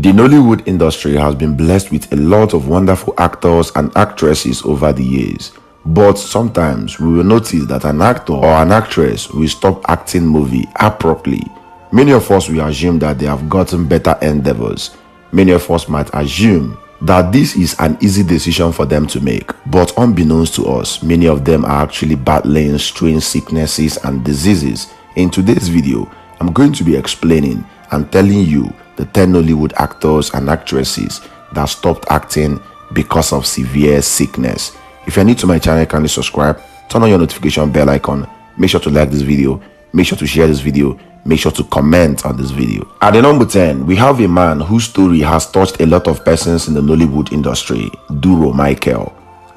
The Nollywood industry has been blessed with a lot of wonderful actors and actresses over the years. But sometimes we will notice that an actor or an actress will stop acting movie abruptly. Many of us will assume that they have gotten better endeavors. Many of us might assume that this is an easy decision for them to make. But unbeknownst to us, many of them are actually battling strange sicknesses and diseases. In today's video, I'm going to be explaining and telling you the 10 Nollywood actors and actresses that stopped acting because of severe sickness. If you're new to my channel, kindly subscribe, turn on your notification bell icon, make sure to like this video, make sure to share this video, make sure to comment on this video. At the number 10, we have a man whose story has touched a lot of persons in the Nollywood industry, Duro Michael.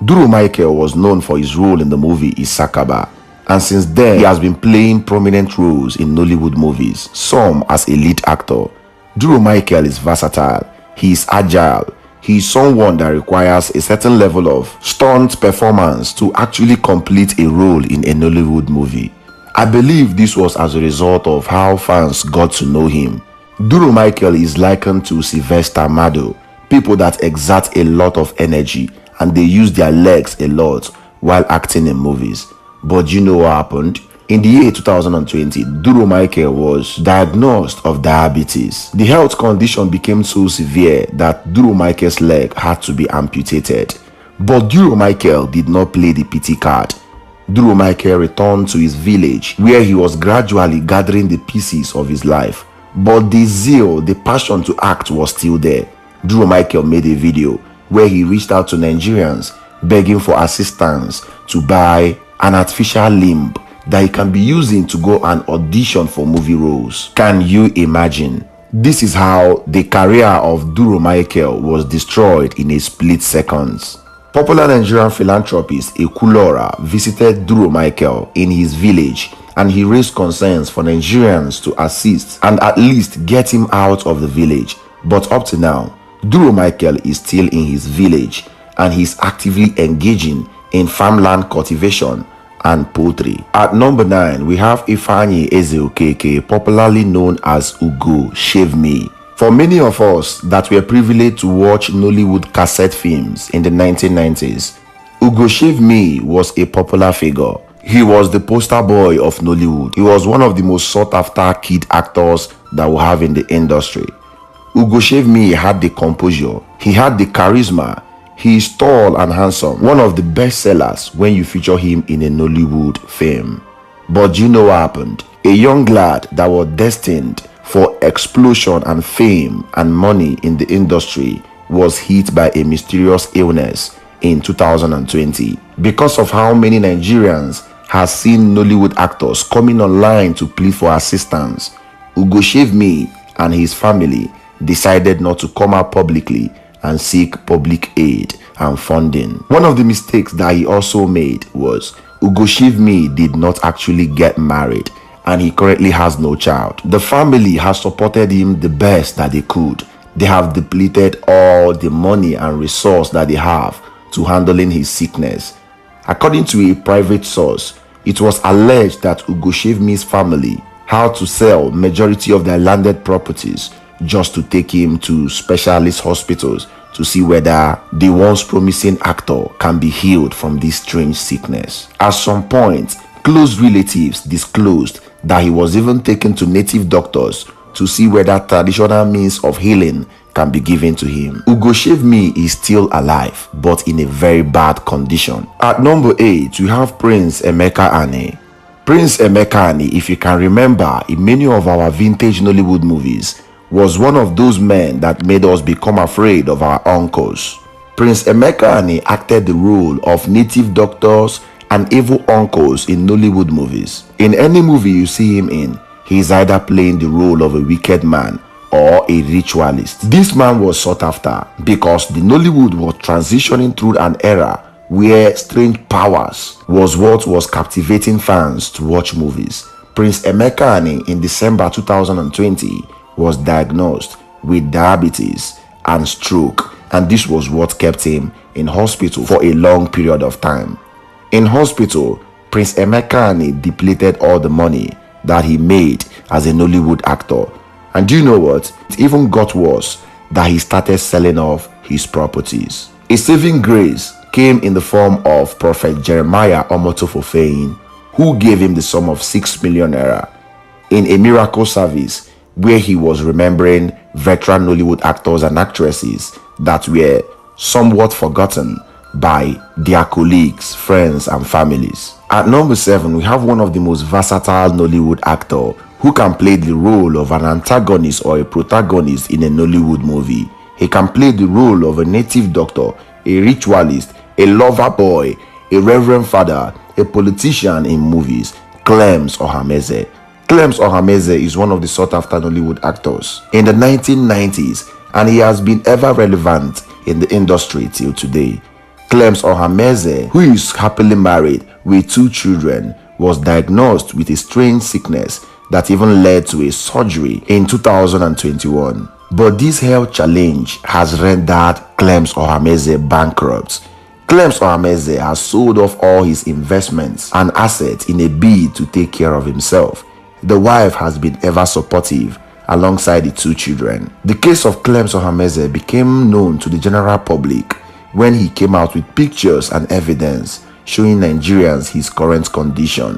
Duro Michael was known for his role in the movie Isakaba, and since then he has been playing prominent roles in Nollywood movies, some as a lead actor. Duro Michael is versatile, he is agile, he is someone that requires a certain level of stunt performance to actually complete a role in a Nollywood movie. I believe this was as a result of how fans got to know him. Duro Michael is likened to Sylvester Mado, people that exert a lot of energy and they use their legs a lot while acting in movies. But you know what happened? In the year 2020, Duro Michael was diagnosed of diabetes. The health condition became so severe that Duro Michael's leg had to be amputated. But Duro Michael did not play the pity card. Duro Michael returned to his village where he was gradually gathering the pieces of his life. But the zeal, the passion to act was still there. Duro Michael made a video where he reached out to Nigerians begging for assistance to buy an artificial limb that he can be using to go and audition for movie roles. Can you imagine? This is how the career of Duro Michael was destroyed in a split seconds. Popular Nigerian philanthropist Ekulora visited Duro Michael in his village and he raised concerns for Nigerians to assist and at least get him out of the village. But up to now, Duro Michael is still in his village and he's actively engaging in farmland cultivation and poultry. At number 9, we have Ifeanyi Ezeokeke, popularly known as Ugo Shave Me. For many of us that were privileged to watch Nollywood cassette films in the 1990s, Ugo Shave Me was a popular figure. He was the poster boy of Nollywood. He was one of the most sought after kid actors that we have in the industry. Ugo Shave Me had the composure, he had the charisma. He is tall and handsome, one of the best sellers when you feature him in a Nollywood film. But you know what happened? A young lad that was destined for explosion and fame and money in the industry was hit by a mysterious illness in 2020. Because of how many Nigerians have seen Nollywood actors coming online to plead for assistance, Ugo Shave Me and his family decided not to come out publicly and seek public aid and funding. One of the mistakes that he also made was Ugo Shave Me did not actually get married and he currently has no child. The family has supported him the best that they could. They have depleted all the money and resource that they have to handling his sickness. According to a private source, it was alleged that Ugo Shave Me's family had to sell majority of their landed properties just to take him to specialist hospitals to see whether the once promising actor can be healed from this strange sickness. At some point, close relatives disclosed that he was even taken to native doctors to see whether traditional means of healing can be given to him. Ugo Shave Me is still alive, but in a very bad condition. At number 8, we have Prince Emeka Ani. Prince Emeka Ani, if you can remember, in many of our vintage Nollywood movies, was one of those men that made us become afraid of our uncles. Prince Emeka Ani acted the role of native doctors and evil uncles in Nollywood movies. In any movie you see him in, he is either playing the role of a wicked man or a ritualist. This man was sought after because the Nollywood was transitioning through an era where strange powers was what was captivating fans to watch movies. Prince Emeka Ani in December 2020 was diagnosed with diabetes and stroke, and this was what kept him in hospital for a long period of time. In hospital, Prince Emeka Ani depleted all the money that he made as a Nollywood actor. And do you know what? It even got worse. that he started selling off his properties. A saving grace came in the form of Prophet Jeremiah Omotofofeyin, who gave him the sum of 6 million naira in a miracle service where he was remembering veteran Nollywood actors and actresses that were somewhat forgotten by their colleagues, friends, and families. At number 7, we have one of the most versatile Nollywood actor who can play the role of an antagonist or a protagonist in a Nollywood movie. He can play the role of a native doctor, a ritualist, a lover boy, a reverend father, a politician in movies. Clems Ohameze. Clems Ohameze is one of the sought-after Nollywood actors in the 1990s, and he has been ever relevant in the industry till today. Clems Ohameze, who is happily married with 2 children, was diagnosed with a strange sickness that even led to a surgery in 2021. But this health challenge has rendered Clems Ohameze bankrupt. Clems Ohameze has sold off all his investments and assets in a bid to take care of himself. The wife has been ever supportive alongside the 2 children. The case of Clems Ohameze became known to the general public when he came out with pictures and evidence showing Nigerians his current condition.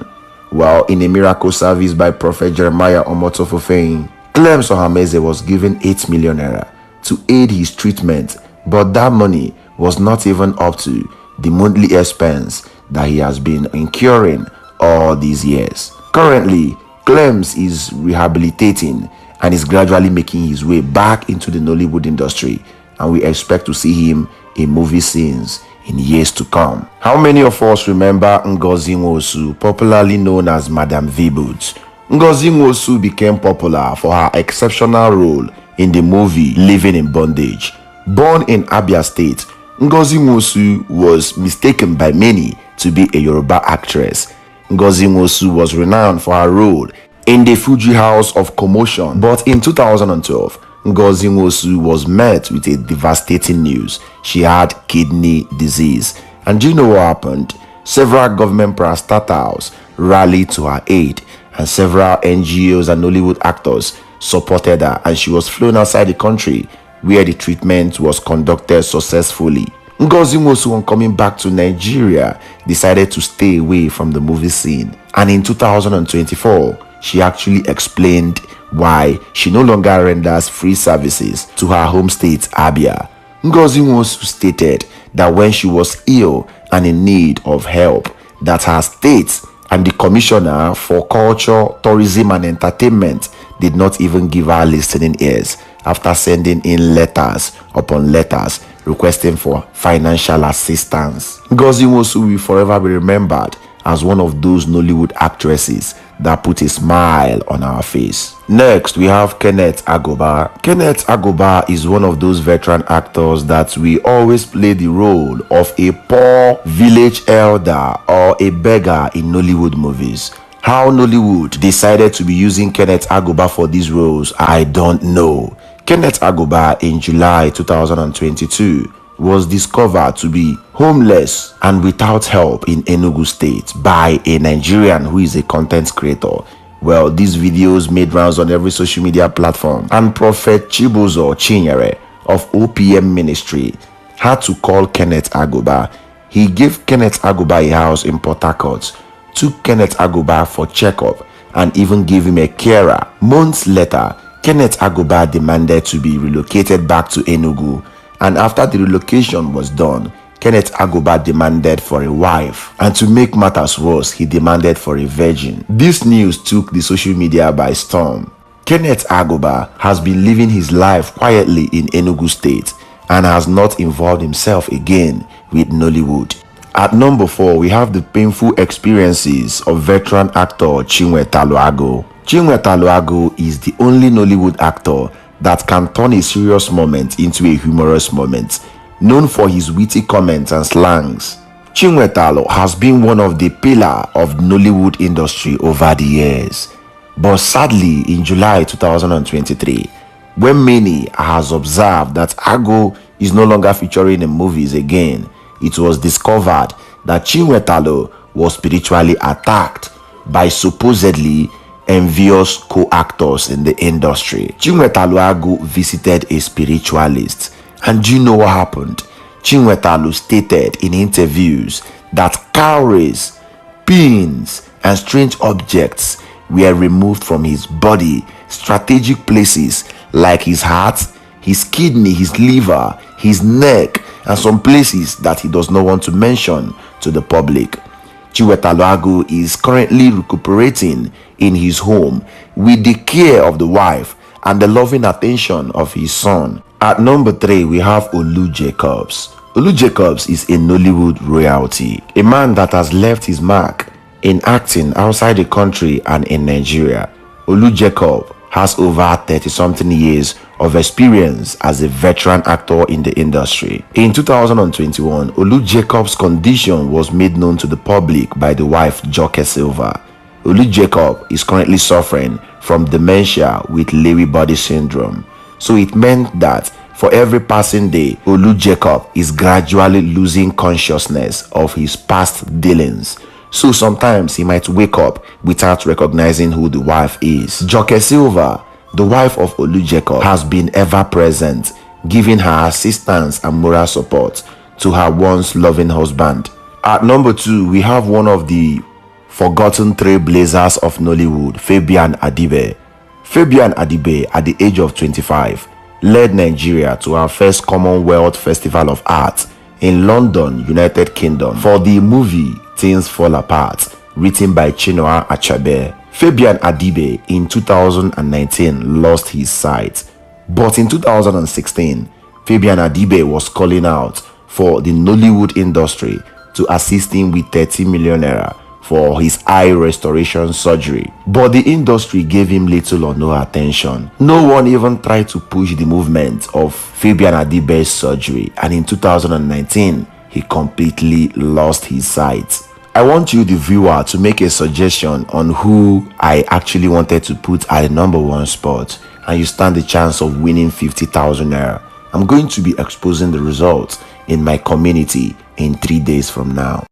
While in a miracle service by Prophet Jeremiah Omotofofeyin, Clems Ohameze was given 8 million naira to aid his treatment, but that money was not even up to the monthly expense that he has been incurring all these years. Currently, Clems is rehabilitating and is gradually making his way back into the Nollywood industry, and we expect to see him in movie scenes in years to come. How many of us remember Ngozi Nwosu, popularly known as Madam V-Boots? Ngozi Nwosu became popular for her exceptional role in the movie Living in Bondage. Born in Abia State, Ngozi Nwosu was mistaken by many to be a Yoruba actress. Ngozi Nwosu was renowned for her role in the Fuji House of Commotion, but in 2012, Ngozi Nwosu was met with a devastating news. She had kidney disease. And do you know what happened? Several government parastatals rallied to her aid, and several NGOs and Nollywood actors supported her, and she was flown outside the country where the treatment was conducted successfully. Ngozi Nwosu, on coming back to Nigeria, decided to stay away from the movie scene, and in 2024 she actually explained why she no longer renders free services to her home state Abia. Ngozi Nwosu stated that when she was ill and in need of help, that her state and the Commissioner for Culture, Tourism and Entertainment did not even give her listening ears after sending in letters upon letters requesting for financial assistance. Ngozi Nwosu will forever be remembered as one of those Nollywood actresses that put a smile on our face. Next, we have Kenneth Agoba. Kenneth Agoba is one of those veteran actors that we always play the role of a poor village elder or a beggar in Nollywood movies. How Nollywood decided to be using Kenneth Agoba for these roles, I don't know. Kenneth Agoba in July 2022 was discovered to be homeless and without help in Enugu State by a Nigerian who is a content creator. Well, these videos made rounds on every social media platform, and Prophet Chibuzo Chinyere of OPM Ministry had to call Kenneth Agoba. He gave Kenneth Agoba a house in Port Harcourt, took Kenneth Agoba for checkup, and even gave him a carer. Months later, Kenneth Agoba demanded to be relocated back to Enugu, and after the relocation was done, Kenneth Agoba demanded for a wife, and to make matters worse, he demanded for a virgin. This news took the social media by storm. Kenneth Agoba has been living his life quietly in Enugu State and has not involved himself again with Nollywood. At number 4, we have the painful experiences of veteran actor Chinwe Taluago. Chinwe Taluago is the only Nollywood actor that can turn a serious moment into a humorous moment, known for his witty comments and slangs. Chinwe Talu has been one of the pillars of Nollywood industry over the years. But sadly, in July 2023, when many has observed that Ago is no longer featuring in movies again, it was discovered that Chinwe Talu was spiritually attacked by supposedly envious co-actors in the industry. Chinwetalu Agu visited a spiritualist, and do you know what happened? Chinwetalu stated in interviews that cowries, pins, and strange objects were removed from his body, strategic places like his heart, his kidney, his liver, his neck, and some places that he does not want to mention to the public. Chinwetalu Agu is currently recuperating in his home with the care of the wife and the loving attention of his son. At number 3, we have Olu Jacobs. Olu Jacobs is a Nollywood royalty, a man that has left his mark in acting outside the country and in Nigeria. Olu Jacobs has over 30-something years of experience as a veteran actor in the industry. In 2021, Olu Jacobs' condition was made known to the public by the wife Joke Silva. Olu Jacobs is currently suffering from dementia with Lewy body syndrome. So it meant that for every passing day, Olu Jacobs is gradually losing consciousness of his past dealings. So sometimes he might wake up without recognizing who the wife is. Joke Silva, the wife of Olu Jacobs, has been ever present, giving her assistance and moral support to her once loving husband. At number 2, we have one of the forgotten trailblazers of Nollywood, Fabian Adibe. Fabian Adibe, at the age of 25, led Nigeria to our first Commonwealth Festival of Art in London, United Kingdom, for the movie Things Fall Apart, written by Chinua Achebe. Fabian Adibe in 2019 lost his sight, but in 2016, Fabian Adibe was calling out for the Nollywood industry to assist him with 30 million naira for his eye restoration surgery, but the industry gave him little or no attention. No one even tried to push the movement of Fabian Adibe's surgery, and in 2019, he completely lost his sight. I want you, the viewer, to make a suggestion on who I actually wanted to put at the number 1 spot, and you stand the chance of winning 50,000 naira. I'm going to be exposing the results in my community in 3 days from now.